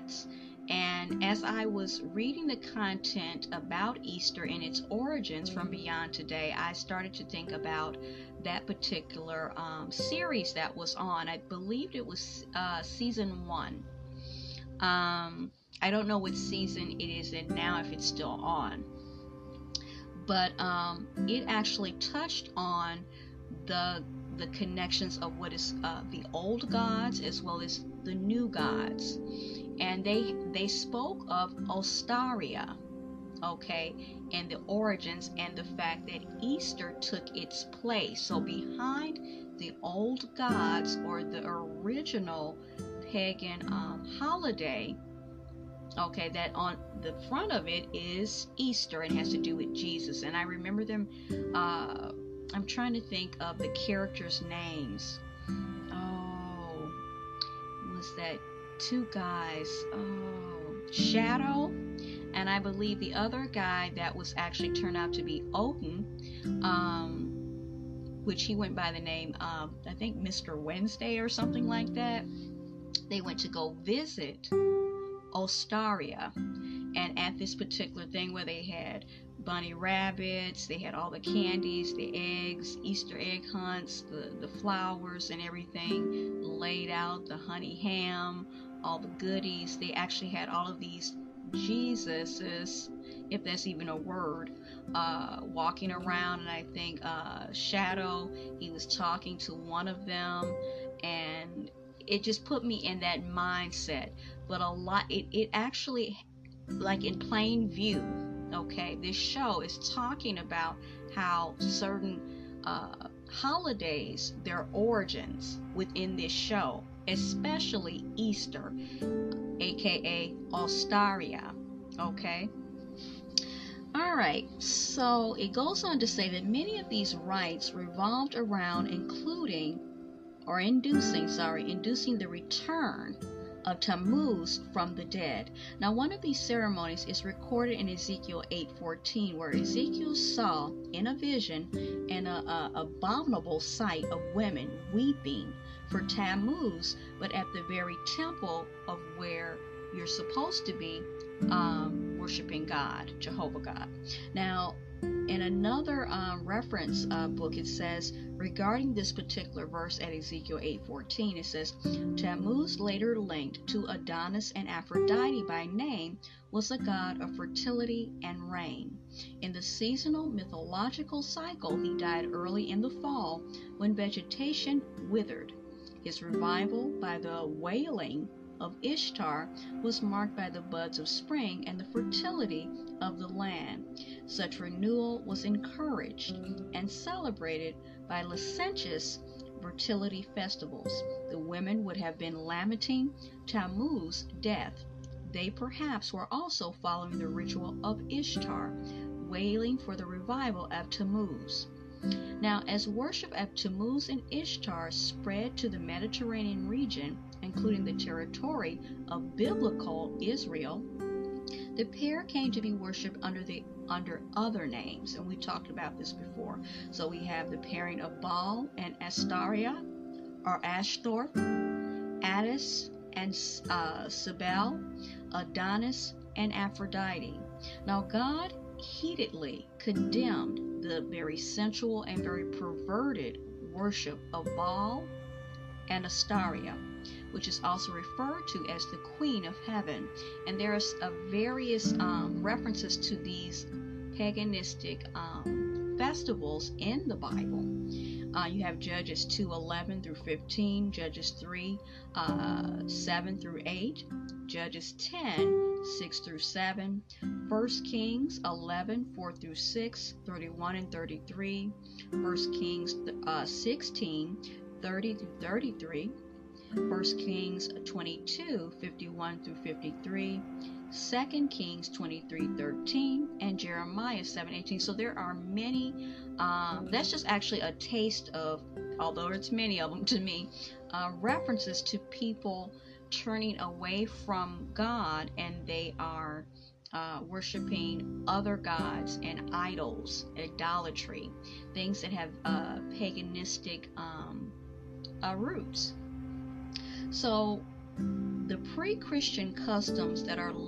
gods. And as I was reading the content about Easter and its origins from Beyond Today, I started to think about that particular series that was on. I believed it was season 1. I don't know what season it is in now, if it's still on. But it actually touched on the connections of what is the old gods as well as the new gods, and they spoke of Ostaria, okay, and the origins and the fact that Easter took its place. So behind the old gods, or the original pagan holiday, okay, that on the front of it is Easter and has to do with Jesus. And I remember them, I'm trying to think of the characters' names. Oh, was that 2 guys? Oh, Shadow, and I believe the other guy that was actually turned out to be Odin, which he went by the name of, I think, Mr. Wednesday or something like that. They went to go visit Ostaria, and at this particular thing where they had bunny rabbits, they had all the candies, the eggs, Easter egg hunts, the flowers and everything laid out, the honey ham, all the goodies. They actually had all of these Jesuses, if that's even a word, walking around. And I think Shadow, he was talking to one of them, and it just put me in that mindset. But a lot, it actually, like in plain view, okay, this show is talking about how certain holidays, their origins within this show, especially Easter, aka Ostaria, okay. All right, so it goes on to say that many of these rites revolved around inducing the return of Tammuz from the dead. Now, one of these ceremonies is recorded in Ezekiel 8:14, where Ezekiel saw in a vision an abominable sight of women weeping for Tammuz, but at the very temple of where you're supposed to be worshiping God, Jehovah God. Now, in another reference book, it says, regarding this particular verse at Ezekiel 8:14, it says, Tammuz, later linked to Adonis and Aphrodite by name, was a god of fertility and rain. In the seasonal mythological cycle, he died early in the fall when vegetation withered. His revival by the wailing of Ishtar was marked by the buds of spring and the fertility of the land. Such renewal was encouraged and celebrated by licentious fertility festivals. The women would have been lamenting Tammuz's death. They perhaps were also following the ritual of Ishtar, wailing for the revival of Tammuz. Now, as worship of Tammuz and Ishtar spread to the Mediterranean region, including the territory of biblical Israel, the pair came to be worshipped under other names, and we talked about this before. So we have the pairing of Baal and Astaria, or Ashtoreth, Attis and Cybele, Adonis and Aphrodite. Now, God heatedly condemned the very sensual and very perverted worship of Baal and Astaria, which is also referred to as the Queen of Heaven. And there's various references to these paganistic festivals in the Bible. You have Judges 2:11 through 15, Judges 3:7 through 8, Judges 10:6 through 7, 1 Kings 11:4 through 6, 31 and 33, 1 Kings 16:30 through 33, 1 Kings 22:51 through 53, 2 Kings 23:13, and Jeremiah 7:18. So there are many. That's just actually a taste of, although it's many of them to me, references to people turning away from God, and they are worshiping other gods and idols, idolatry, things that have paganistic roots. So the pre-Christian customs that are linked